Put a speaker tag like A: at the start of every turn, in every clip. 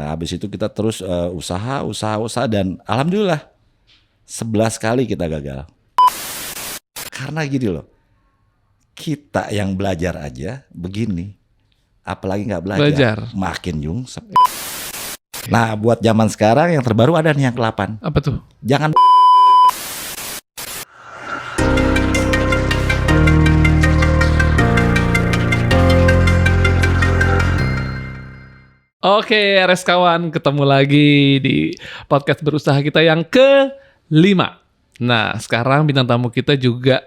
A: Nah, habis itu kita terus usaha dan alhamdulillah 11 kali kita gagal. Karena gini loh, kita yang belajar aja begini, apalagi nggak belajar, makin nyungsep. Nah, buat zaman sekarang yang terbaru ada nih yang ke-8.
B: Apa tuh?
A: Jangan
B: Oke, RS kawan, ketemu lagi di podcast berusaha kita yang ke-5. Nah, sekarang bintang tamu kita juga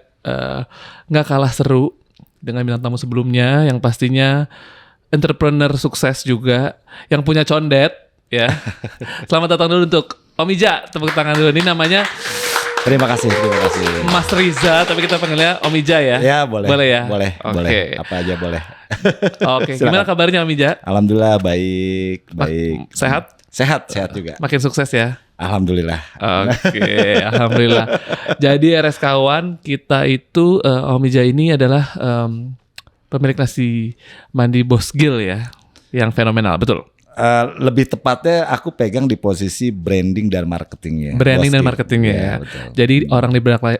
B: nggak kalah seru dengan bintang tamu sebelumnya, yang pastinya entrepreneur sukses juga, yang punya condet, ya. Selamat datang dulu untuk Om Ija, tepuk tangan dulu. Ini namanya...
A: Terima kasih.
B: Mas Riza, tapi kita panggilnya Om Ija ya?
A: Ya, boleh.
B: Boleh ya?
A: Boleh. Apa aja boleh.
B: Oke, gimana kabarnya Om Ija?
A: Alhamdulillah baik.
B: Sehat?
A: Sehat juga.
B: Makin sukses ya?
A: Alhamdulillah.
B: Oke, alhamdulillah. Jadi RS kawan, kita itu Om Ija ini adalah pemilik nasi mandi Bosgil ya, yang fenomenal, betul?
A: Lebih tepatnya aku pegang di posisi branding dan marketingnya.
B: Branding dan marketingnya ya.
A: Betul.
B: Jadi orang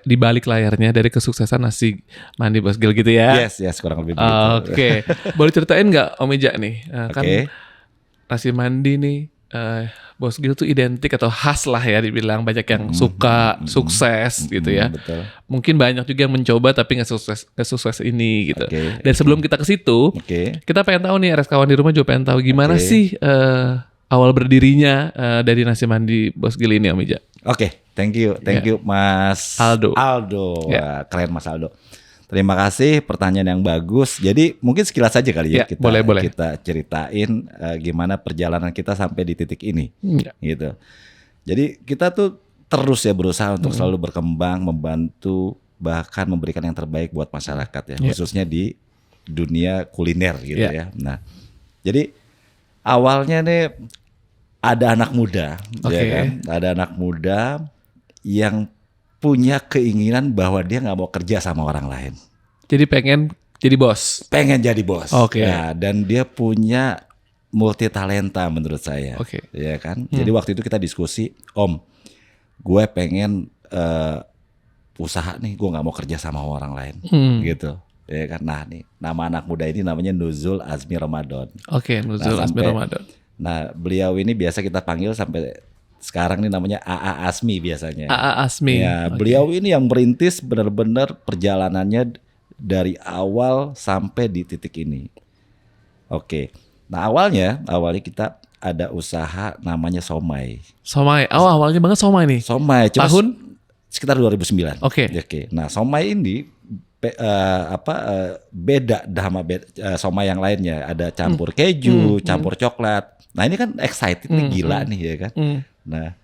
B: di balik layarnya dari kesuksesan nasi mandi Bosgil gitu ya.
A: Yes, kurang lebih begitu.
B: Oke. Boleh ceritain nggak Om Ija nih? Kan nasi mandi nih Bosgil tuh identik atau khas lah ya, dibilang banyak yang suka, sukses gitu ya.
A: Betul.
B: Mungkin banyak juga yang mencoba tapi nggak sukses ini gitu. Dan sebelum kita ke situ, kita pengen tahu nih, RS kawan di rumah juga pengen tahu gimana sih awal berdirinya dari nasi mandi Bosgil ini Om Ija.
A: Thank you Mas Aldo. Wah, keren Mas Aldo. Terima kasih, pertanyaan yang bagus. Jadi mungkin sekilas saja kali ya, kita ceritain gimana perjalanan kita sampai di titik ini, gitu. Jadi kita tuh terus ya berusaha untuk selalu berkembang, membantu, bahkan memberikan yang terbaik buat masyarakat ya, khususnya di dunia kuliner gitu ya. Nah, jadi awalnya nih ada anak muda, ya kan? Ada anak muda yang punya keinginan bahwa dia nggak mau kerja sama orang lain. Jadi pengen jadi bos. Ya, dan dia punya multi talenta menurut saya. Ya kan. Jadi waktu itu kita diskusi, Om, gue pengen usaha nih, gue nggak mau kerja sama orang lain, gitu. Ya kan. Nah nih, nama anak muda ini namanya Nuzul Azmi Ramadan. Nuzul Azmi Ramadan. Nah, beliau ini biasa kita panggil sampai sekarang nih namanya AA Asmi biasanya. AA Asmi. Ya, beliau ini yang merintis benar-benar perjalanannya dari awal sampai di titik ini. Nah, awalnya kita ada usaha namanya Somai.
B: Awalnya banget Somai nih.
A: Somai.
B: Tahun
A: sekitar 2009. Nah, Somai ini beda sama Somai yang lainnya. Ada campur keju, campur coklat. Nah, ini kan excited nih, gila nih ya kan. Nah,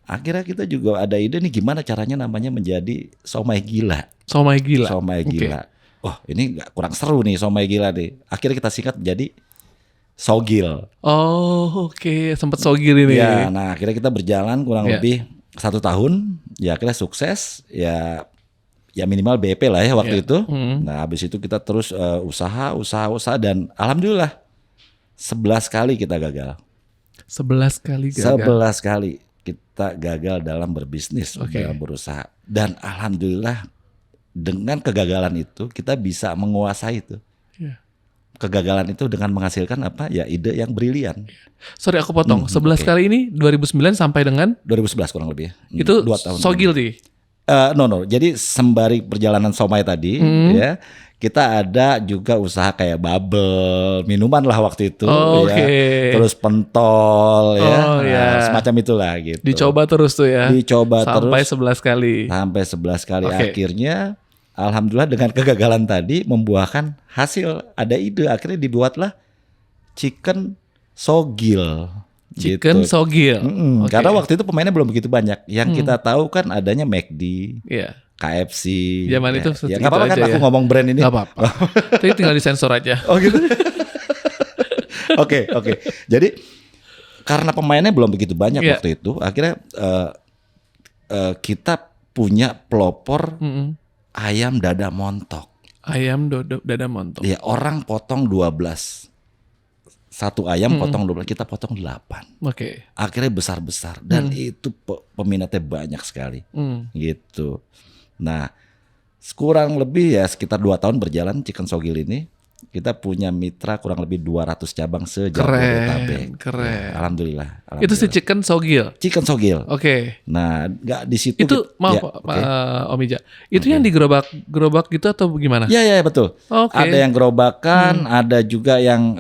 A: akhirnya kita juga ada ide nih gimana caranya namanya menjadi somai gila. Somai gila. Oh, ini kurang seru nih somai gila nih. Akhirnya kita singkat jadi Sogil. Sempet Sogil ini. Ya, nah akhirnya kita berjalan kurang lebih 1 tahun. Ya akhirnya sukses. Ya minimal BP lah ya waktu itu. Nah, habis itu kita terus usaha dan alhamdulillah 11 kali kita gagal. 11 kali kita gagal dalam berbisnis, dalam berusaha. Dan alhamdulillah dengan kegagalan itu kita bisa menguasai itu. Kegagalan itu dengan menghasilkan ide yang brilian. Sorry aku potong. 11 kali ini 2009 sampai dengan 2011 kurang lebih. Itu 2 tahun. Sogil sih. No. Jadi sembari perjalanan Somai tadi ya, kita ada juga usaha kayak bubble, minuman lah waktu itu ya. Terus pentol semacam itulah gitu. Dicoba terus tuh ya. Sampai 11 kali. Akhirnya alhamdulillah dengan kegagalan tadi membuahkan hasil, ada ide, akhirnya dibuatlah Chicken Sogil. Sogil. Karena waktu itu pemainnya belum begitu banyak. Yang kita tahu kan adanya McD. KFC. Zaman itu nggak apa-apa kan aku ngomong brand ini. Nggak apa-apa. Tapi tinggal disensor aja. Gitu. Oke. Jadi karena pemainnya belum begitu banyak waktu itu, akhirnya kita punya pelopor ayam dada montok. Iya, orang potong 12 satu ayam potong 12, kita potong 8.
B: Oke.
A: Akhirnya besar-besar dan itu peminatnya banyak sekali. Gitu. Nah, kurang lebih ya sekitar 2 tahun berjalan Chicken Sogil ini. Kita punya mitra kurang lebih 200 cabang se-Jabodetabek.
B: Keren.
A: Ya, alhamdulillah.
B: Itu si Chicken Sogil.
A: Chicken Sogil.
B: Oke.
A: Nah, nggak di situ.
B: Itu Om Ija. Itu yang digerobak gitu atau gimana?
A: Ya betul.
B: Oke.
A: Ada yang gerobakan, ada juga yang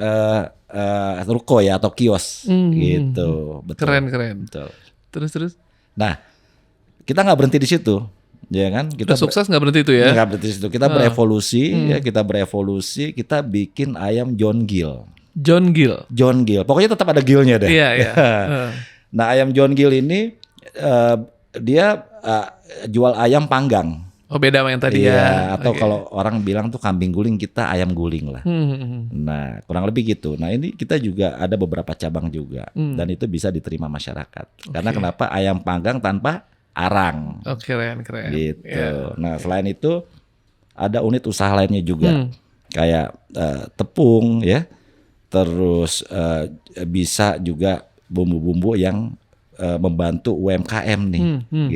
A: ruko ya atau kios gitu. Betul.
B: Keren.
A: Betul.
B: Terus.
A: Nah, kita nggak berhenti di situ. Ya kan, kita
B: sukses nggak berhenti itu ya?
A: Nggak berhenti di situ. Kita berevolusi, kita bikin ayam John Gill.
B: John Gill.
A: Pokoknya tetap ada gillnya deh.
B: Iya.
A: Nah, ayam John Gill ini dia jual ayam panggang.
B: Oh, beda sama yang tadi ya.
A: Atau kalau orang bilang tuh kambing guling, kita ayam guling lah. Nah, kurang lebih gitu. Nah, ini kita juga ada beberapa cabang juga dan itu bisa diterima masyarakat. Karena kenapa ayam panggang tanpa arang.
B: Oh, keren.
A: Gitu.
B: Yeah.
A: Nah, selain itu ada unit usaha lainnya juga. Kayak tepung ya. Terus bisa juga bumbu-bumbu yang membantu UMKM nih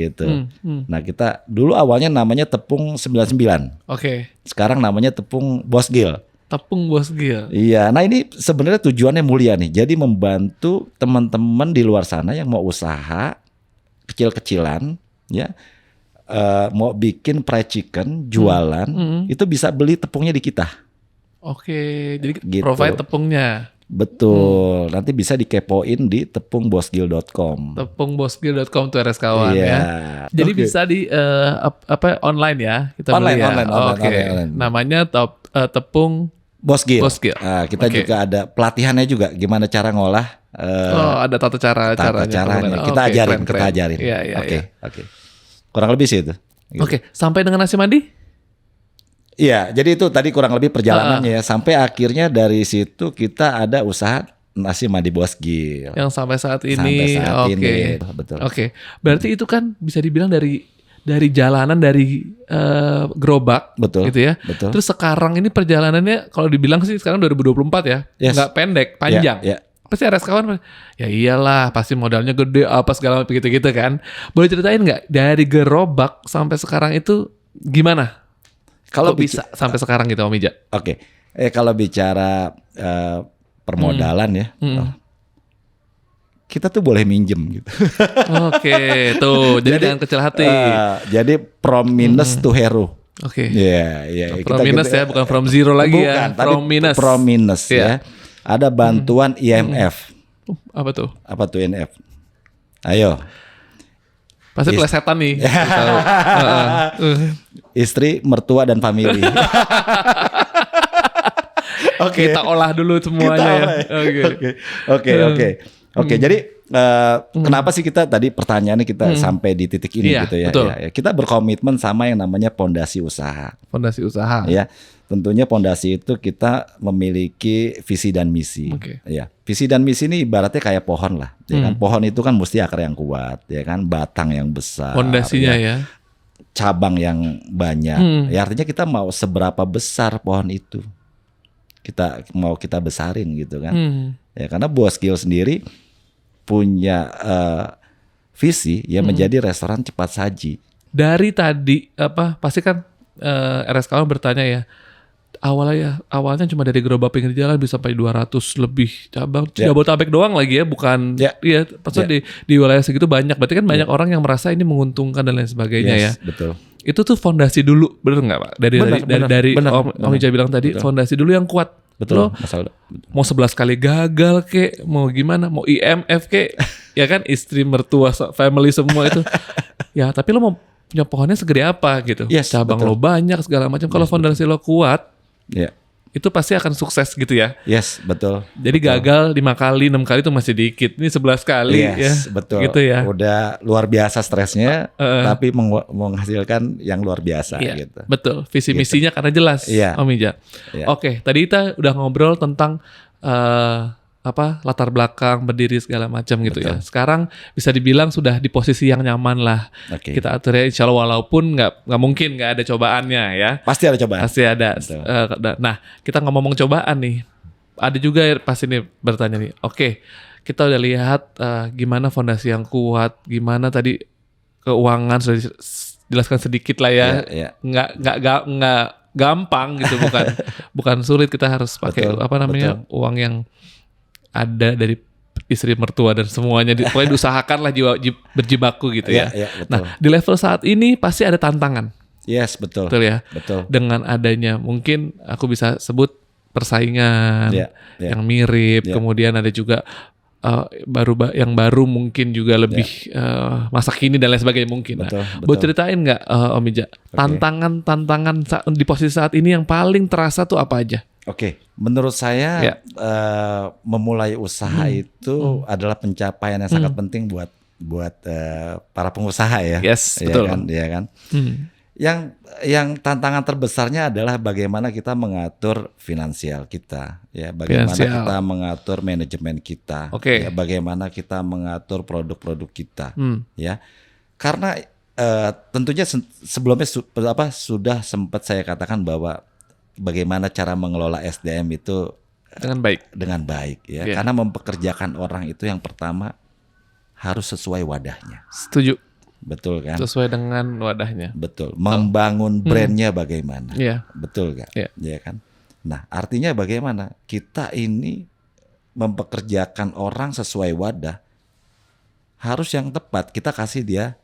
A: gitu. Nah, kita dulu awalnya namanya Tepung 99.
B: Oke.
A: Sekarang namanya Tepung Bos Gill.
B: Tepung Bos Gill.
A: Iya, nah ini sebenarnya tujuannya mulia nih. Jadi membantu teman-teman di luar sana yang mau usaha kecil-kecilan ya, mau bikin fried chicken jualan, itu bisa beli tepungnya di kita.
B: Oke, jadi
A: Gitu.
B: provide tepungnya.
A: Betul, nanti bisa dikepoin di tepungbosgill.com.
B: Tepungbosgill.com tuh RS kawan ya. Jadi bisa di online ya, kita
A: online,
B: beli ya.
A: online.
B: Namanya tepung
A: Bos Gill.
B: Nah,
A: kita juga ada pelatihannya juga, gimana cara ngolah.
B: Ada tata caranya.
A: Kita ajarin.
B: Iya.
A: Oke. Kurang lebih sih itu. Gitu.
B: Oke, sampai dengan nasi mandi?
A: Iya, jadi itu tadi kurang lebih perjalanannya ya. Sampai akhirnya dari situ kita ada usaha nasi mandi Bos Gill.
B: Yang sampai saat ini.
A: Ini, betul.
B: Oke, berarti itu kan bisa dibilang dari jalanan dari gerobak,
A: betul,
B: gitu ya.
A: Betul.
B: Terus sekarang ini perjalanannya kalau dibilang sih sekarang 2024 ya, nggak pendek, panjang.
A: Yeah.
B: Pasti RS kawan, ya iyalah, pasti modalnya gede, apa segala begitu kan. Boleh ceritain nggak dari gerobak sampai sekarang itu gimana? Kalau bisa sampai sekarang gitu, Om Ija?
A: Oke, kalau bicara permodalan ya. Kita tuh boleh minjem gitu.
B: Oke, tuh. Jadi jangan kecil hati.
A: Jadi from minus to hero.
B: Oke.
A: Iya.
B: From minus ya, bukan from zero lagi ya.
A: From minus. From minus ya. Ada bantuan IMF.
B: Apa tuh?
A: Apa tuh IMF? Ayo.
B: Pasti plesetan nih.
A: Istri, mertua, dan family.
B: Kita olah dulu semuanya.
A: Oke. Jadi kenapa sih kita tadi pertanyaannya kita sampai di titik ini gitu ya?
B: Betul.
A: Ya? Kita berkomitmen sama yang namanya pondasi usaha.
B: Pondasi usaha.
A: Ya, tentunya pondasi itu kita memiliki visi dan misi. Ya, visi dan misi ini ibaratnya kayak pohon lah. Ya kan, pohon itu kan mesti akar yang kuat, ya kan, batang yang besar.
B: Pondasinya ya.
A: Cabang yang banyak. Ya artinya kita mau seberapa besar pohon itu. Kita besarin gitu kan. Ya karena Bos Gill sendiri punya visi ya menjadi restoran cepat saji. Dari
B: tadi pasti kan RS kawan bertanya ya. Awalnya cuma dari gerobak pinggir jalan bisa sampai 200 lebih cabang. Jabodetabek doang lagi ya, bukan maksudnya di wilayah segitu banyak. Berarti kan banyak orang yang merasa ini menguntungkan dan lain sebagainya ya.
A: Betul.
B: Itu tuh fondasi dulu, bener nggak Pak? Dari Om Ija bilang tadi, fondasi dulu yang kuat.
A: Betul.
B: Mau 11 kali gagal kek, mau gimana, mau IMF kek, ya kan, istri, mertua, family semua itu. Ya, tapi lo mau punya pohonnya segede apa gitu. Cabang lo banyak segala macam. Kalau fondasi lo kuat, itu pasti akan sukses gitu ya.
A: Yes, betul.
B: Jadi gagal 5 kali, 6 kali itu masih dikit. Ini 11 kali ya.
A: Betul.
B: Gitu ya.
A: Udah luar biasa stresnya, tapi menghasilkan yang luar biasa gitu.
B: Betul. Visi misinya karena jelas, Om Ija. Oke, tadi kita udah ngobrol tentang latar belakang, berdiri segala macam gitu ya. Sekarang bisa dibilang sudah di posisi yang nyaman lah. Kita atur ya, insya Allah, walaupun nggak mungkin nggak ada cobaannya ya.
A: Pasti ada cobaan.
B: Pasti ada. Nah, kita ngomong cobaan nih. ada juga pasti nih bertanya nih. Oke, kita udah lihat gimana fondasi yang kuat, gimana tadi keuangan sudah jelaskan sedikit lah ya.
A: Iya.
B: Nggak gampang gitu, bukan sulit. Kita harus pakai uang yang ada dari istri mertua dan semuanya. Pokoknya diusahakan lah berjibaku gitu ya.
A: Betul.
B: Nah, di level saat ini pasti ada tantangan.
A: Yes, betul
B: ya.
A: Betul.
B: Dengan adanya mungkin aku bisa sebut persaingan yang mirip, kemudian ada juga yang baru mungkin juga lebih masa kini dan lain sebagainya mungkin.
A: Betul.
B: Boleh ceritain nggak Om Ija, tantangan di posisi saat ini yang paling terasa tuh apa aja?
A: Oke, menurut saya memulai usaha itu adalah pencapaian yang sangat penting buat para pengusaha ya.
B: Yes, betul.
A: Iya kan. Yang tantangan terbesarnya adalah bagaimana kita mengatur finansial kita, ya, bagaimana kita mengatur manajemen kita, ya, bagaimana kita mengatur produk-produk kita, ya. Karena tentunya sebelumnya sudah sempat saya katakan bahwa bagaimana cara mengelola SDM itu dengan baik, ya. Karena mempekerjakan orang itu yang pertama harus sesuai wadahnya.
B: Setuju.
A: Betul kan?
B: Sesuai dengan wadahnya.
A: Betul. Membangun brandnya bagaimana? Betul kan?
B: Iya
A: kan? Nah, artinya bagaimana? Kita ini mempekerjakan orang sesuai wadah harus yang tepat. Kita kasih dia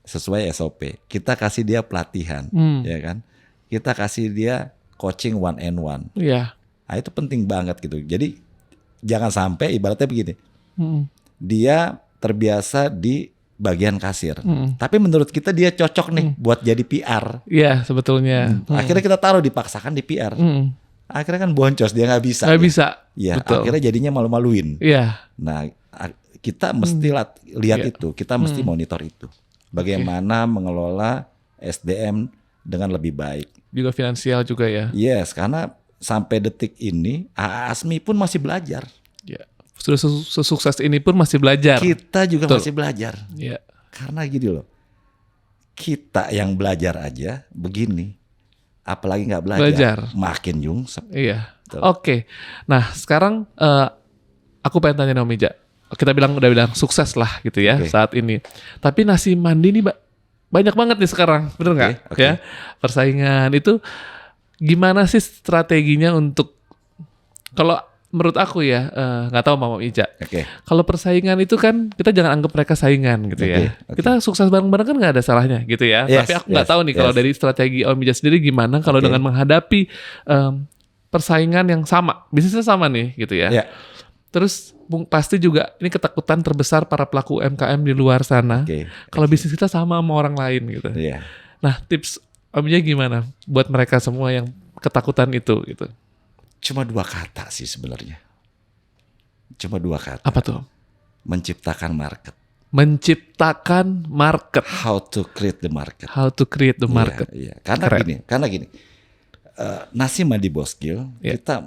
A: sesuai SOP. Kita kasih dia pelatihan, ya kan? Kita kasih dia coaching one and one.
B: Iya.
A: Nah, itu penting banget gitu. Jadi jangan sampai ibaratnya begini. Dia terbiasa di bagian kasir. Tapi menurut kita dia cocok nih buat jadi PR.
B: Iya, sebetulnya.
A: Akhirnya kita dipaksakan di PR. Akhirnya kan boncos, dia nggak bisa.
B: Nggak bisa.
A: Ya,
B: betul.
A: Akhirnya jadinya malu-maluin.
B: Iya.
A: Nah, kita mesti lihat itu, kita mesti monitor itu. Bagaimana mengelola SDM dengan lebih baik.
B: Juga finansial juga ya.
A: Yes, karena sampai detik ini Asmi pun masih belajar.
B: Ya. Sudah sesukses ini pun masih belajar.
A: Kita juga masih belajar.
B: Iya.
A: Karena gini loh, kita yang belajar aja begini, apalagi nggak belajar, makin nyungsep.
B: Iya. Oke. Nah sekarang aku pengen tanya Om Ija. Kita udah bilang sukses lah gitu ya saat ini. Tapi nasi mandi nih banyak banget nih sekarang, bener nggak? Ya. Persaingan itu gimana sih strateginya untuk kalau menurut aku ya, nggak tahu Mama Ija. Kalau persaingan itu kan kita jangan anggap mereka saingan gitu ya. Kita sukses bareng-bareng kan nggak ada salahnya gitu ya. Tapi aku nggak tahu nih kalau dari strategi Om Ija sendiri gimana kalau dengan menghadapi persaingan yang sama, bisnisnya sama nih gitu ya. Terus pasti juga ini ketakutan terbesar para pelaku UMKM di luar sana. Kalau bisnis kita sama orang lain gitu. Nah tips Om Ija gimana buat mereka semua yang ketakutan itu gitu?
A: Cuma 2 kata sih sebenarnya. Cuma 2 kata.
B: Apa tuh?
A: Menciptakan market.
B: Menciptakan market.
A: How to create the market.
B: How to create the market.
A: Iya. Karena gini. Nasi Mandi Boskil kita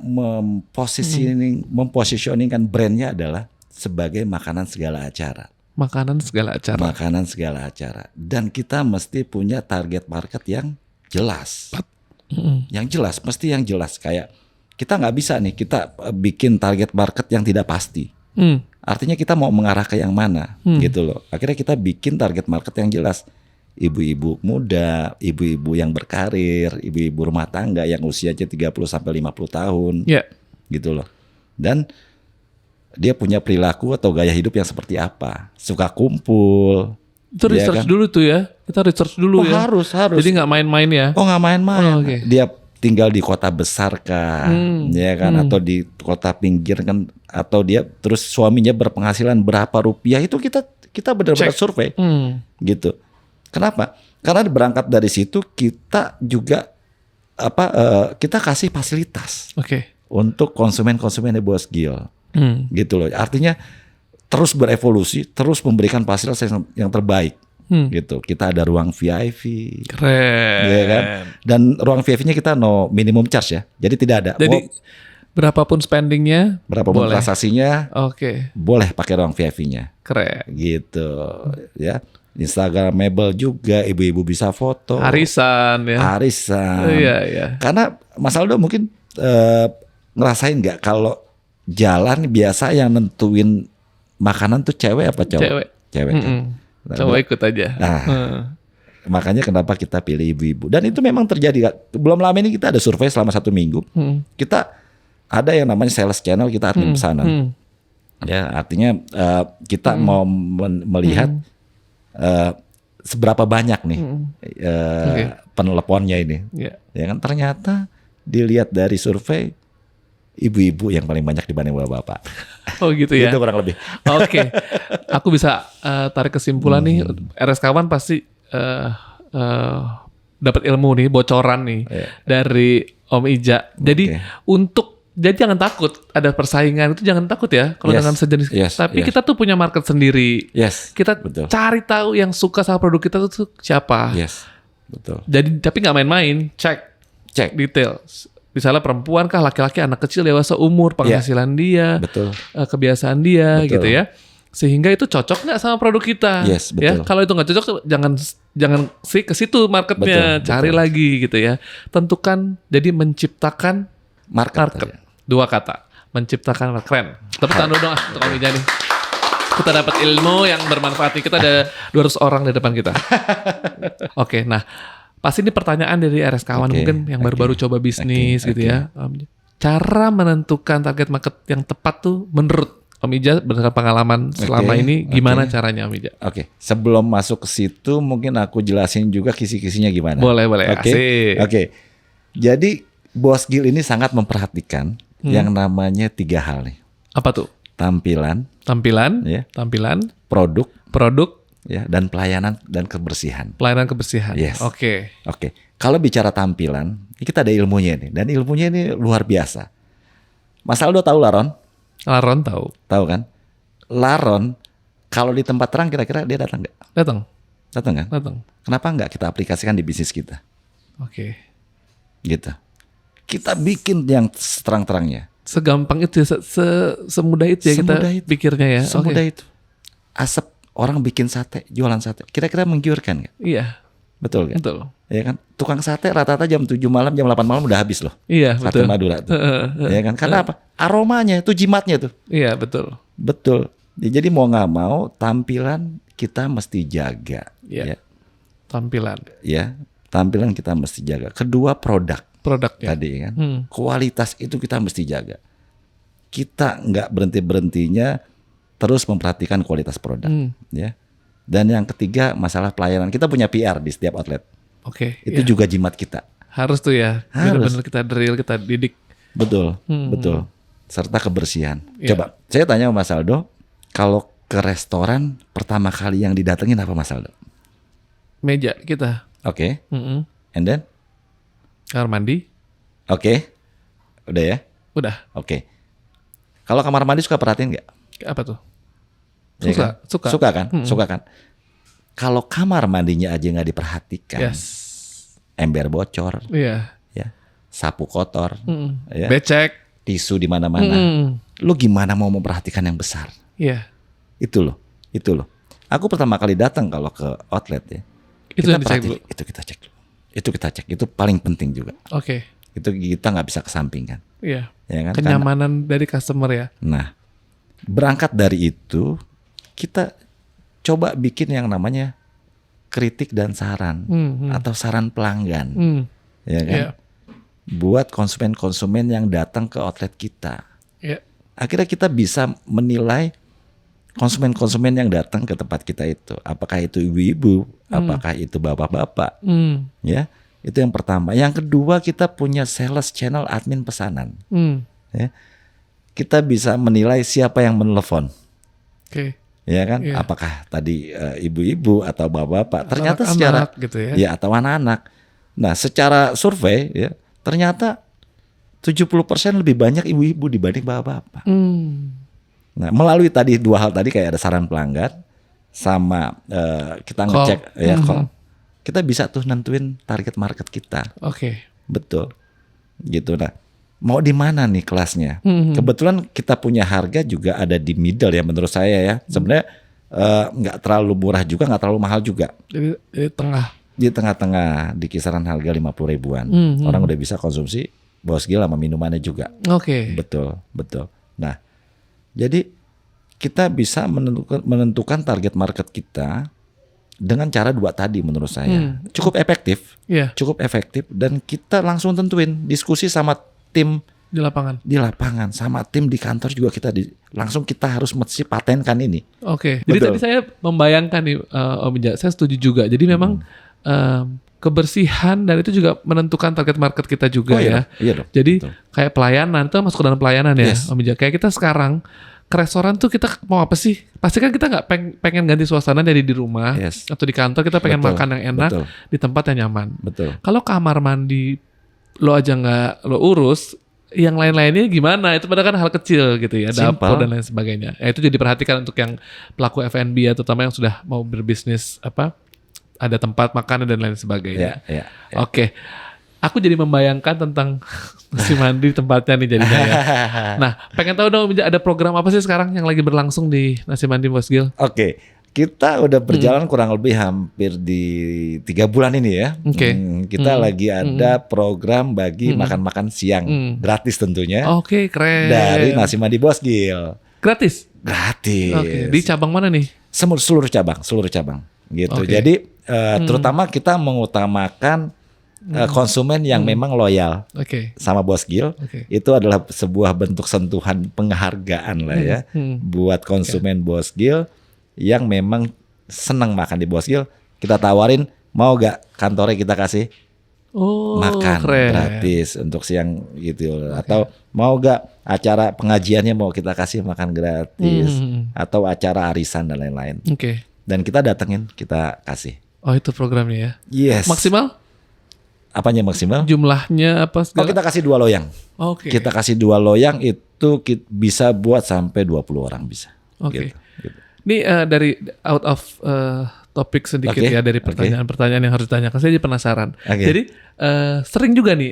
A: mempositioningkan brandnya adalah sebagai makanan segala acara.
B: Makanan segala acara.
A: Makanan segala acara. Dan kita mesti punya target market yang jelas. Yang jelas, mesti yang jelas. Kayak kita nggak bisa nih kita bikin target market yang tidak pasti. Artinya kita mau mengarah ke yang mana gitu loh. Akhirnya kita bikin target market yang jelas. Ibu-ibu muda, ibu-ibu yang berkarir, ibu-ibu rumah tangga yang usianya 30 sampai 50 tahun. Gitu loh. Dan dia punya perilaku atau gaya hidup yang seperti apa? Suka kumpul.
B: Itu research dulu tuh ya. Kita research dulu ya.
A: Harus.
B: Jadi nggak main-main ya.
A: Nggak main-main. Dia tinggal di kota besar kah, ya kan, atau di kota pinggir kan, atau dia terus suaminya berpenghasilan berapa rupiah, itu kita benar-benar survei, gitu. Kenapa? Karena berangkat dari situ kita juga kita kasih fasilitas, untuk konsumen-konsumen di Boskil, gitu loh. Artinya terus berevolusi, terus memberikan fasilitas yang terbaik. Gitu. Kita ada ruang VIP.
B: Keren.
A: Ya kan? Dan ruang VIP-nya kita no minimum charge ya. Jadi tidak ada.
B: Jadi berapapun spendingnya,
A: berapapun transaksinya, boleh pakai ruang VIP-nya.
B: Keren.
A: Gitu ya. Instagramable juga, ibu-ibu bisa foto.
B: Arisan ya.
A: Arisan.
B: Iya.
A: Karena Mas Aldo mungkin ngerasain nggak kalau jalan biasa yang nentuin makanan tuh cewek apa cowok? Cewek kan.
B: Coba ikut aja.
A: Nah, makanya kenapa kita pilih ibu-ibu. Dan itu memang terjadi. Belum lama ini kita ada survei selama 1 minggu. Kita ada yang namanya sales channel, kita admin pesanan. Ya, artinya kita mau melihat seberapa banyak nih peneleponnya ini. Ya kan, ternyata dilihat dari survei ibu-ibu yang paling banyak dibanding bapak-bapak.
B: Oh gitu ya.
A: Itu kurang lebih.
B: Oke. Aku bisa tarik kesimpulan nih, RSKwan pasti dapat ilmu nih, bocoran nih dari Om Ija. Jadi jadi jangan takut ada persaingan, itu jangan takut ya kalau dengan sejenis. Tapi kita tuh punya market sendiri. Kita cari tahu yang suka sama produk kita tuh siapa.
A: Betul.
B: Jadi tapi nggak main-main, cek detail. Misalnya perempuan kah, laki-laki, anak kecil, dewasa, umur, penghasilan dia, kebiasaan dia, gitu ya. Sehingga itu cocok nggak sama produk kita. Ya, kalau itu nggak cocok, jangan ke situ marketnya, cari lagi gitu ya. Tentukan, jadi menciptakan market. 2 kata, menciptakan market. Keren. Tepuk tangan dulu dong untuk Om Ija nih. Kita dapat ilmu yang bermanfaat nih. Kita ada 200 orang di depan kita. Oke, nah. Pasti ini pertanyaan dari RSKwan mungkin yang baru-baru coba bisnis gitu ya. Cara menentukan target market yang tepat tuh menurut Om Ija berdasarkan pengalaman selama ini gimana caranya Om Ija?
A: Sebelum masuk ke situ mungkin aku jelasin juga kisi-kisinya gimana.
B: Boleh.
A: Oke. Jadi Bos Gil ini sangat memperhatikan yang namanya 3 hal nih.
B: Apa tuh?
A: Tampilan, produk, ya, dan pelayanan dan kebersihan. Oke. Kalau bicara tampilan, kita ada ilmunya nih, dan ilmunya ini luar biasa. Mas Aldo tahu Laron?
B: Laron tahu.
A: Tahu kan? Laron kalau di tempat terang kira-kira dia datang nggak? Datang kan?
B: Datang.
A: Kenapa nggak kita aplikasikan di bisnis kita? Gitu. Kita bikin yang terang-terangnya.
B: Segampang itu, semudah itu ya kita pikirnya ya.
A: Semudah itu. Asap. Orang bikin sate, jualan sate, kira-kira menggiurkan nggak?
B: Iya.
A: Betul kan?
B: Betul.
A: Ya kan? Tukang sate rata-rata jam 7 malam, jam 8 malam udah habis loh.
B: Iya,
A: sate
B: betul.
A: Madura tuh. Ya kan? Karena apa? Aromanya, itu jimatnya tuh.
B: Iya, betul.
A: Jadi mau nggak mau tampilan kita mesti jaga. Ya.
B: Tampilan.
A: Ya, tampilan kita mesti jaga. Kedua produknya. Tadi kan. Kualitas itu kita mesti jaga. Kita nggak berhentinya terus memperhatikan kualitas produk, ya. Dan yang ketiga masalah pelayanan. Kita punya PR di setiap outlet. Itu juga jimat kita.
B: Harus tuh ya. Benar-benar kita drill, kita didik.
A: Betul. Serta kebersihan. Coba, saya tanya Mas Aldo, kalau ke restoran pertama kali yang didatengin apa Mas Aldo?
B: Meja kita.
A: And then?
B: Kamar mandi.
A: Udah ya?
B: Udah.
A: Kalau kamar mandi suka perhatiin nggak?
B: Apa tuh?
A: Suka kan? Kalau kamar mandinya aja nggak diperhatikan, ember bocor, ya, sapu kotor, ya,
B: becek,
A: tisu di mana-mana, lu gimana mau memperhatikan yang besar? Itu loh. Aku pertama kali datang kalau ke outlet ya, kita perhatiin, itu kita cek, itu paling penting juga. Itu kita nggak bisa kesampingkan.
B: Ya
A: kan?
B: Kenyamanan dari customer ya.
A: Nah. Berangkat dari itu, kita coba bikin yang namanya kritik dan saran atau saran pelanggan, ya kan? Buat konsumen-konsumen yang datang ke outlet kita. Akhirnya kita bisa menilai konsumen-konsumen yang datang ke tempat kita itu, apakah itu ibu-ibu, apakah itu bapak-bapak, ya. Itu yang pertama. Yang kedua, kita punya sales channel admin pesanan, ya. Kita bisa menilai siapa yang menelepon. Ya kan? Apakah tadi ibu-ibu atau bapak-bapak? Ternyata
B: anak-anak
A: secara
B: gitu ya.
A: Atau anak-anak. Nah, secara survei ya, ternyata 70% lebih banyak ibu-ibu dibanding bapak-bapak. Nah, melalui tadi 2 hal tadi kayak ada saran pelanggan sama kita ngecek call. Kita bisa tuh nentuin target market kita. Betul. Gitu. Nah, mau di mana nih kelasnya? Kebetulan kita punya harga juga ada di middle ya menurut saya ya. Sebenarnya nggak terlalu murah juga, nggak terlalu mahal juga.
B: Di tengah.
A: Di tengah-tengah, di kisaran harga 50 ribuan. Orang udah bisa konsumsi Bos Gil sama minumannya juga.
B: Oke.
A: Betul. Nah, jadi kita bisa menentukan target market kita dengan cara dua tadi menurut saya. Cukup efektif.
B: Iya.
A: Cukup efektif dan kita langsung tentuin diskusi sama tim
B: Di lapangan.
A: di lapangan sama tim di kantor juga langsung kita harus mesti patenkan ini.
B: Oke. Jadi
A: Betul.
B: tadi saya membayangkan nih Om Ija, saya setuju juga. Jadi memang kebersihan dan itu juga menentukan target market kita juga ya.
A: Iya dong.
B: Jadi
A: Betul.
B: kayak pelayanan itu masuk ke dalam pelayanan ya,
A: Yes.
B: Om Ija. Kayak kita sekarang ke restoran tuh kita mau apa sih? Pasti kan kita nggak pengen ganti suasana dari di rumah
A: Yes.
B: atau di kantor, kita pengen
A: Betul.
B: makan yang enak
A: Betul.
B: di tempat yang nyaman.
A: Betul.
B: Kalau kamar mandi lo aja nggak lo urus, yang lain-lainnya gimana? Itu padahal kan hal kecil gitu ya,
A: Simple.
B: dapur dan lain sebagainya. Ya, itu jadi perhatikan untuk yang pelaku F&B ya, terutama yang sudah mau berbisnis ada tempat makan dan lain sebagainya.
A: Ya.
B: Oke, aku jadi membayangkan tentang nasi mandi tempatnya nih jadinya ya. Nah, pengen tahu dong ada program apa sih sekarang yang lagi berlangsung di Nasi Mandi Bos Gil?
A: Oke, kita udah berjalan kurang lebih hampir di 3 bulan ini ya.
B: Oke.
A: Kita lagi ada program bagi makan-makan siang gratis tentunya
B: Oke, keren.
A: dari Nasi Mandi Bos Gil.
B: Gratis?
A: Gratis.
B: Oke, di cabang mana nih?
A: Seluruh cabang gitu.
B: Oke.
A: Jadi terutama kita mengutamakan konsumen yang memang loyal
B: Oke.
A: sama Bos Gil.
B: Oke.
A: Itu adalah sebuah bentuk sentuhan penghargaan lah ya buat konsumen Bos Gil yang memang senang makan di Bos Gil. Kita tawarin, mau gak kantornya kita kasih
B: Oh,
A: makan
B: keren.
A: gratis untuk siang gitu, atau mau gak acara pengajiannya mau kita kasih makan gratis, atau acara arisan dan lain-lain.
B: Oke.
A: Dan kita datengin, kita kasih.
B: Oh, itu programnya ya.
A: Yes.
B: Maksimal
A: Apanya maksimal?
B: jumlahnya apa
A: Oh,
B: segala?
A: kita kasih 2 loyang.
B: Oke.
A: Kita kasih 2 loyang itu bisa buat sampai 20 orang bisa.
B: Oke.
A: Gitu.
B: Ini dari out of topik sedikit
A: Oke,
B: ya, dari
A: oke.
B: pertanyaan-pertanyaan yang harus ditanyakan. Saya jadi penasaran.
A: Oke.
B: Jadi sering juga nih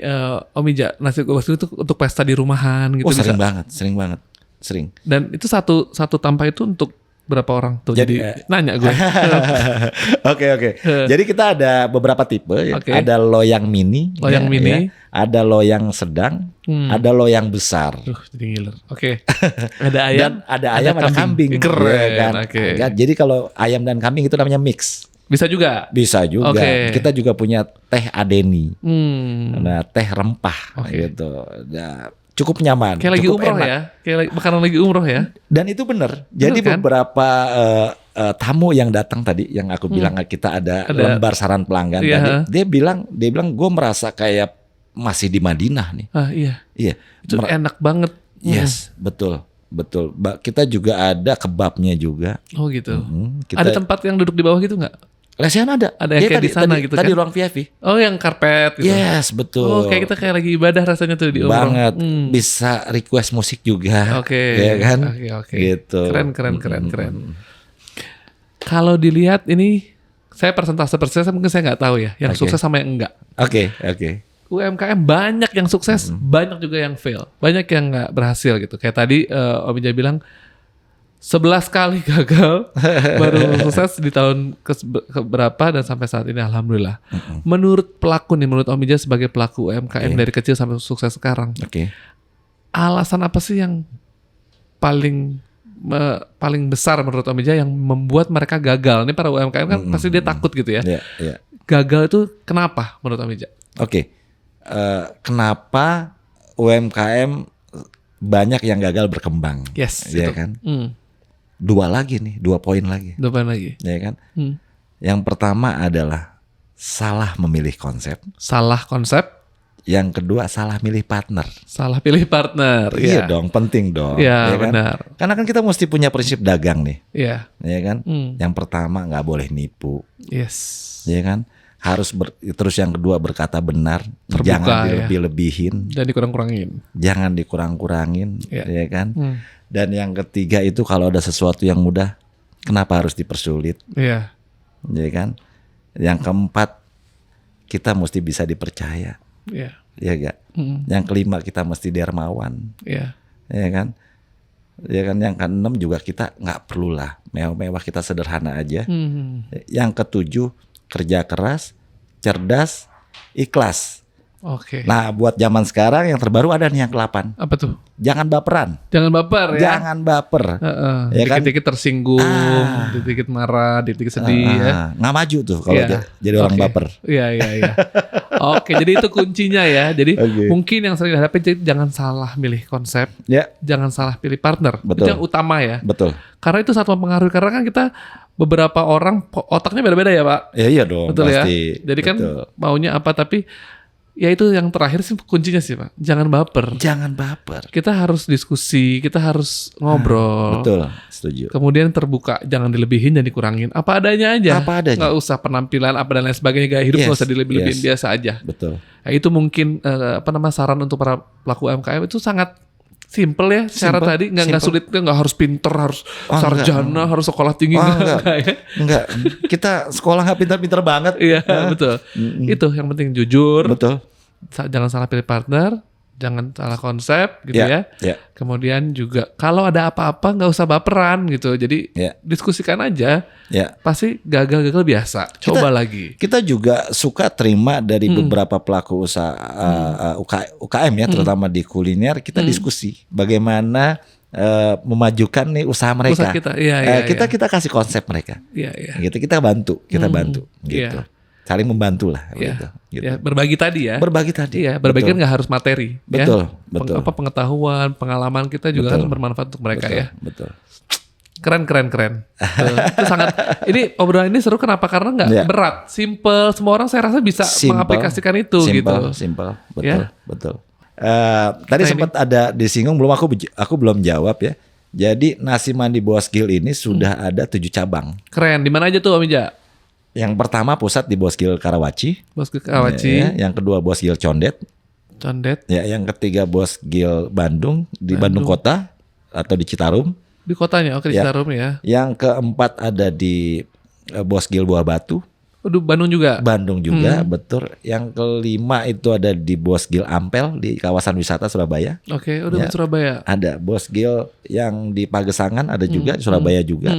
B: Om Ija, nasi bos itu untuk pesta di rumahan gitu
A: Oh,
B: bisa.
A: sering banget.
B: Dan itu satu tampah itu untuk berapa orang tuh?
A: Jadi,
B: Jadi nanya gue.
A: Oke. Jadi kita ada beberapa tipe. Ya.
B: Oke.
A: Ada loyang mini.
B: Loyang mini.
A: Ya. Ada loyang sedang. Ada loyang besar.
B: Jadi ngiler. Oke. Ada ayam.
A: Dan ada ayam, ada kambing.
B: Keren.
A: Ya kan?
B: Oke.
A: Ya, jadi kalau ayam dan kambing itu namanya mix.
B: Bisa juga.
A: Bisa juga.
B: Oke.
A: Kita juga punya teh adeni.
B: Hmm.
A: Nah, teh rempah
B: Oke.
A: gitu. Nah, cukup nyaman.
B: Kayak lagi
A: cukup
B: umroh
A: enak.
B: ya. Kayak makanan lagi umroh ya.
A: Dan itu benar. Jadi
B: kan?
A: beberapa tamu yang datang tadi yang aku bilang kita ada lembar saran pelanggan
B: Iya.
A: tadi, dia bilang gue merasa kayak masih di Madinah nih.
B: Ah iya.
A: Iya.
B: Itu enak banget.
A: Yes, betul. Kita juga ada kebabnya juga.
B: Oh gitu.
A: Kita
B: Ada tempat yang duduk di bawah gitu nggak?
A: lesehan ada.
B: Ada yang
A: Dia
B: kayak di sana
A: tadi,
B: gitu
A: tadi
B: kan?
A: ruang VIP.
B: Oh yang karpet gitu.
A: Yes, betul.
B: Oh kayak kita kayak lagi ibadah rasanya tuh di umroh.
A: Banget. Bisa request musik juga.
B: Oke.
A: Ya kan?
B: Oke.
A: Gitu.
B: Keren. Kalau dilihat ini, saya persentase mungkin saya nggak tahu ya. Yang
A: Oke.
B: sukses sama yang enggak.
A: Oke.
B: UMKM banyak yang sukses, banyak juga yang fail. Banyak yang nggak berhasil gitu. Kayak tadi Om Ija bilang 11 kali gagal baru sukses di tahun keberapa dan sampai saat ini alhamdulillah. Menurut pelaku nih, menurut Om Ija sebagai pelaku UMKM dari kecil sampai sukses sekarang,
A: Oke.
B: alasan apa sih yang paling besar menurut Om Ija yang membuat mereka gagal? Ini para UMKM kan pasti dia takut gitu ya.
A: Iya.
B: Gagal itu kenapa menurut Om Ija?
A: Oke. Kenapa UMKM banyak yang gagal berkembang?
B: Yes,
A: Ya
B: itu.
A: kan? 2 poin lagi.
B: Depan lagi.
A: Ya kan? Yang pertama adalah salah memilih konsep.
B: Salah konsep,
A: Yang kedua salah milih partner.
B: salah pilih partner.
A: Iya
B: Iya.
A: dong, penting dong.
B: Iya,
A: ya kan?
B: benar.
A: Karena kan kita mesti punya prinsip dagang nih,
B: Iya.
A: ya kan? Yang pertama nggak boleh nipu,
B: Yes.
A: ya kan? Terus yang kedua berkata benar,
B: Terbuka,
A: jangan
B: ya.
A: dilebih-lebihin,
B: Dan dikurang-kurangin.
A: jangan dikurang-kurangin,
B: Iya.
A: ya kan? Dan yang ketiga itu kalau ada sesuatu yang mudah, kenapa harus dipersulit,
B: Iya.
A: ya kan? Yang keempat, kita mesti bisa dipercaya,
B: Iya.
A: ya gak? Yang kelima kita mesti dermawan,
B: Iya.
A: ya kan? Ya kan, yang keenam juga kita nggak perlulah mewah-mewah, kita sederhana aja. Yang ketujuh kerja keras, cerdas, ikhlas.
B: Oke.
A: Nah, buat zaman sekarang yang terbaru ada nih yang ke-8.
B: Apa tuh?
A: Jangan baperan.
B: Jangan baper ya.
A: Jangan baper. Ya kan?
B: Dikit-dikit tersinggung, dikit-dikit marah, dikit-dikit sedih ya.
A: Nggak maju tuh kalau jadi orang baper.
B: Iya. Oke, jadi itu kuncinya ya. Jadi mungkin yang sering dihadapi, jadi jangan salah milih konsep.
A: Ya.
B: Jangan salah pilih partner.
A: Betul.
B: Itu yang utama ya.
A: Betul.
B: Karena itu sangat mempengaruhi. Karena kan kita beberapa orang otaknya beda-beda ya Pak.
A: Iya dong.
B: Betul
A: pasti.
B: Ya. Jadi kan maunya apa, tapi ya itu yang terakhir sih kuncinya sih Pak. Jangan baper.
A: Jangan baper.
B: Kita harus diskusi, kita harus ngobrol.
A: Betul, setuju.
B: Kemudian terbuka, jangan dilebihin dan dikurangin. Apa adanya aja.
A: Apa adanya.
B: Nggak usah penampilan apa dan lain sebagainya, gaya hidup nggak usah dilebih-lebihin, biasa aja.
A: Betul.
B: Ya, itu mungkin saran untuk para pelaku UMKM itu sangat simple ya. Secara tadi nggak sulit, nggak harus pinter, harus sarjana, harus sekolah tinggi,
A: enggak. Kita sekolah nggak pintar-pintar banget.
B: Iya, betul. Itu yang penting jujur.
A: Betul.
B: Jangan salah pilih partner, jangan salah konsep gitu ya. Kemudian juga kalau ada apa-apa nggak usah baperan gitu. Jadi diskusikan aja. Pasti gagal-gagal biasa. Coba lagi.
A: Kita juga suka terima dari beberapa pelaku usaha UKM ya, terutama di kuliner. Kita diskusi bagaimana memajukan nih usaha mereka.
B: Usaha kita,
A: kita kasih konsep mereka. Gitu, kita bantu, gitu. Saling membantu lah, gitu.
B: Ya, berbagi tadi ya.
A: Berbagi tadi.
B: Iya, berbagi kan nggak harus materi.
A: Betul,
B: ya.
A: betul.
B: Pengetahuan, pengalaman kita juga kan bermanfaat untuk mereka ya.
A: Betul.
B: Keren. Itu sangat. Ini obrolan ini seru kenapa? Karena nggak berat, simple. Semua orang saya rasa bisa mengaplikasikan itu gitu.
A: Simple, betul. Tadi sempat ada disinggung, aku belum jawab ya. Jadi nasi mandi Bosgil ini sudah ada 7 cabang.
B: Keren. Di mana aja tuh Om Ija?
A: Yang pertama pusat di Bosgil Karawaci. Yang kedua Bosgil Condet. Ya, yang ketiga Bosgil Bandung di Bandung Kota atau di Citarum.
B: Di kotanya, oke, di Citarum ya.
A: Yang keempat ada di Bosgil Buah Batu.
B: Bandung juga.
A: Betul. Yang kelima itu ada di Bosgil Ampel di kawasan wisata Surabaya.
B: Oke, udah di Surabaya.
A: Ada Bosgil yang di Pagesangan ada juga di Surabaya juga.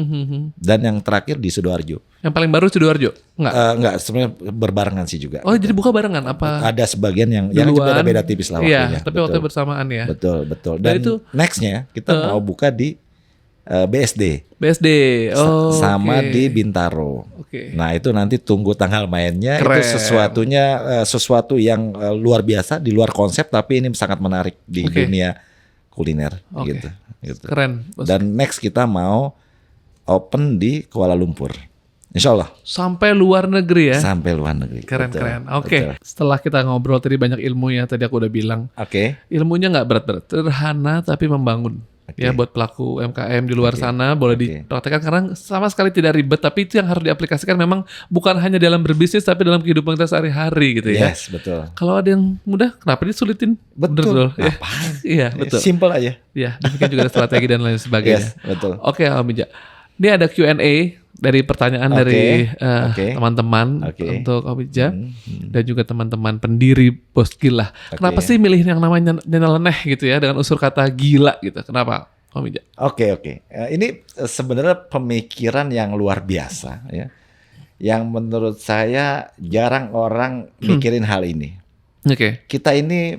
A: Dan yang terakhir di Sidoarjo.
B: Yang paling baru Sidoarjo?
A: Enggak, sebenarnya berbarengan sih juga.
B: Oh, jadi buka barengan apa?
A: Ada sebagian yang beda-beda tipis lah waktunya.
B: Tapi waktu bersamaan ya.
A: Betul. Dan itu nextnya kita mau buka di BSD. Sama di Bintaro. Nah, itu nanti tunggu tanggal mainnya.
B: Keren.
A: Itu sesuatu yang luar biasa, di luar konsep, tapi ini sangat menarik di dunia kuliner gitu.
B: Keren.
A: Dan next kita mau open di Kuala Lumpur. Insya Allah.
B: Sampai luar negeri ya?
A: Sampai luar negeri.
B: Keren. Oke. Setelah kita ngobrol tadi banyak ilmu ya, tadi aku udah bilang. Ilmunya nggak berat-berat, sederhana tapi membangun. Ya, buat pelaku UMKM di luar sana boleh dipraktekkan karena sama sekali tidak ribet, tapi itu yang harus diaplikasikan memang bukan hanya dalam berbisnis tapi dalam kehidupan kita sehari-hari gitu ya.
A: Yes, betul.
B: Kalau ada yang mudah kenapa disulitin?
A: Betul.
B: Ngapain? Iya, betul.
A: Simple aja.
B: Iya, demikian juga ada strategi dan lain sebagainya.
A: Yes, betul.
B: Oke, Om Ija. Ini ada Q&A dari pertanyaan dari teman-teman untuk Om Ija dan juga teman-teman pendiri Bosgil lah. Kenapa sih milih yang namanya nyeleneh gitu ya dengan unsur kata gila gitu? Kenapa Om Ija?
A: Oke. Ini sebenarnya pemikiran yang luar biasa ya. Yang menurut saya jarang orang mikirin hal ini. Kita ini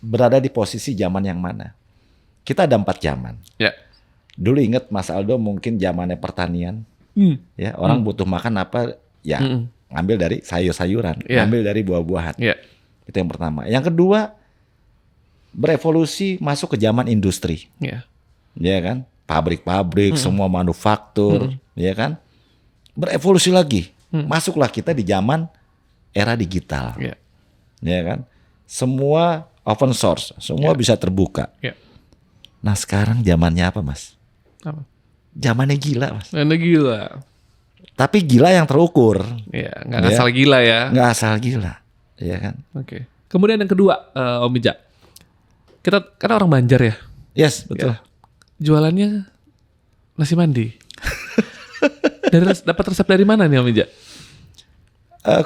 A: berada di posisi zaman yang mana? Kita ada 4 zaman.
B: Ya.
A: Dulu ingat Mas Aldo mungkin zamannya pertanian. Ya, orang butuh makan apa ya ngambil dari sayur-sayuran, ngambil dari buah-buahan. Itu yang pertama. Yang kedua, berevolusi masuk ke zaman industri. Ya kan? Pabrik-pabrik, semua manufaktur, ya kan? Berevolusi lagi. Masuklah kita di zaman era digital. Ya kan? Semua open source, semua bisa terbuka. Nah, sekarang zamannya apa, Mas?
B: Apa?
A: Zamannya gila, Mas.
B: Zamannya gila.
A: Tapi gila yang terukur.
B: Nggak asal gila ya.
A: Nggak asal gila, ya kan?
B: Kemudian yang kedua, Om Ija. Kita kan orang Banjar ya.
A: Yes, betul.
B: Jualannya nasi mandi. Dapat resep dari mana nih Om Ija?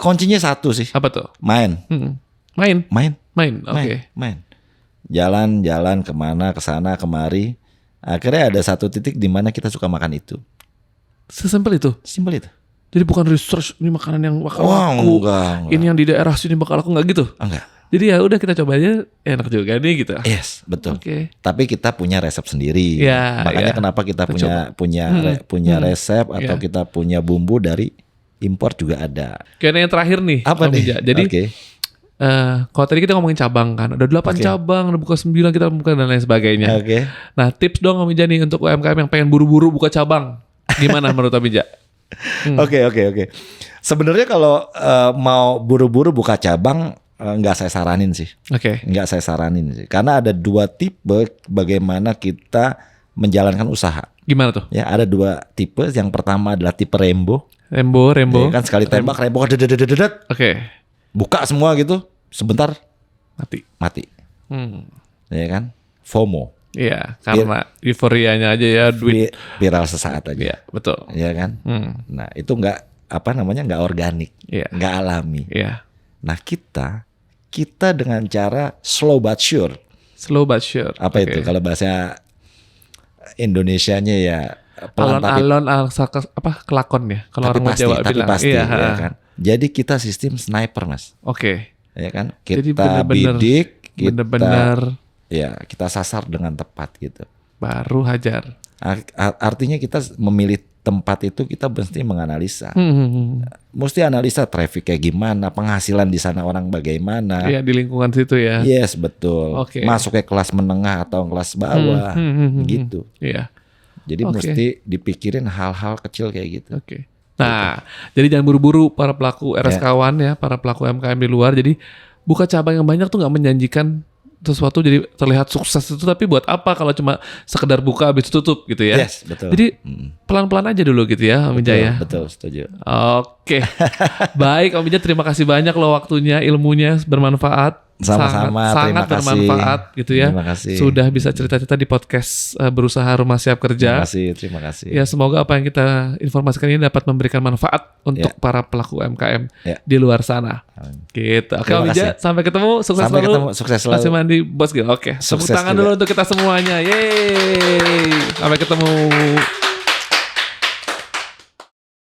A: Kuncinya satu sih.
B: Apa tuh?
A: Main.
B: Oke.
A: Main. Jalan-jalan kemana, kesana, kemari. Akhirnya ada satu titik di mana kita suka makan itu.
B: Sesimpel itu?
A: Simpel itu.
B: Jadi bukan research ini makanan yang bakal laku.
A: Enggak.
B: Ini yang di daerah sini bakal laku, enggak gitu?
A: Enggak.
B: Jadi ya udah kita coba aja, enak juga nih gitu.
A: Yes, betul.
B: Oke.
A: Tapi kita punya resep sendiri.
B: Ya,
A: Makanya
B: ya.
A: kenapa kita
B: Coba.
A: punya resep atau
B: Ya.
A: kita punya bumbu dari impor juga ada.
B: Kayaknya yang terakhir nih.
A: Apa
B: Om
A: nih?
B: Ija. Jadi
A: Oke.
B: kalau tadi kita ngomongin cabang kan, ada 8
A: Oke.
B: cabang, udah buka 9, kita buka dan lain sebagainya.
A: Oke.
B: Nah, tips dong Om Ija nih untuk UMKM yang pengen buru-buru buka cabang. Gimana menurut Om Ija?
A: Oke. Sebenarnya kalau mau buru-buru buka cabang nggak saya saranin sih.
B: Oke.
A: Nggak saya saranin sih. Karena ada 2 tipe bagaimana kita menjalankan usaha.
B: Gimana tuh?
A: Ya, ada 2 tipe. Yang pertama adalah tipe Rembo.
B: Rembo.
A: Ya, kan sekali tembak Rembo dedet,
B: Oke.
A: buka semua gitu. Sebentar mati. Ya kan? FOMO.
B: Iya, karena euforianya aja ya, duit.
A: Viral sesaat aja.
B: Iya, betul.
A: Ya kan? Nah, itu nggak organik,
B: Iya.
A: nggak alami.
B: Iya.
A: Nah, kita dengan cara slow but sure.
B: Slow but sure.
A: Apa
B: Oke.
A: itu? Kalau bahasa Indonesianya ya pelan tapi
B: Alon-alon kelakon ya. Kalau orang
A: pasti,
B: Jawa
A: tapi
B: bilang.
A: pasti,
B: Iya.
A: ya kan. Jadi kita sistem sniper, Mas.
B: Oke.
A: Ya kan?
B: Jadi
A: Kita
B: bener-bener-
A: bidik,
B: Bener-bener
A: kita sasar dengan tepat gitu.
B: baru hajar.
A: Artinya kita memilih tempat itu kita mesti menganalisa.
B: Hmm.
A: Mesti analisa traffic kayak gimana, penghasilan di sana orang bagaimana.
B: Iya, di lingkungan situ ya.
A: Yes, betul.
B: Oke.
A: Masuk ke kelas menengah atau kelas bawah gitu.
B: Iya.
A: Jadi
B: Oke.
A: mesti dipikirin hal-hal kecil kayak gitu.
B: Oke. Nah, jadi jangan buru-buru para pelaku RSK-wan ya, para pelaku UMKM di luar. Jadi buka cabang yang banyak tuh nggak menjanjikan sesuatu jadi terlihat sukses itu, tapi buat apa kalau cuma sekedar buka habis tutup gitu ya.
A: Yes, betul.
B: Jadi pelan-pelan aja dulu gitu ya Om Ija ya.
A: Betul, setuju.
B: Oke. Baik Om Ija, terima kasih banyak loh waktunya, ilmunya bermanfaat.
A: Sama-sama,
B: sangat
A: terima kasih.
B: bermanfaat gitu ya.
A: Terima kasih.
B: Sudah bisa cerita-cerita di podcast Berusaha Rumah Siap Kerja.
A: Terima kasih.
B: Ya, semoga apa yang kita informasikan ini dapat memberikan manfaat untuk para pelaku UMKM di luar sana. Gitu. Oke
A: Terima
B: Om Ija,
A: kasih.
B: sampai ketemu, sukses
A: Sampai
B: selalu.
A: ketemu, sukses selalu.
B: Masih mandi Bos Gil. Oke, tepuk
A: Sukses
B: tangan
A: juga.
B: dulu untuk kita semuanya. Yeay. Sampai ketemu.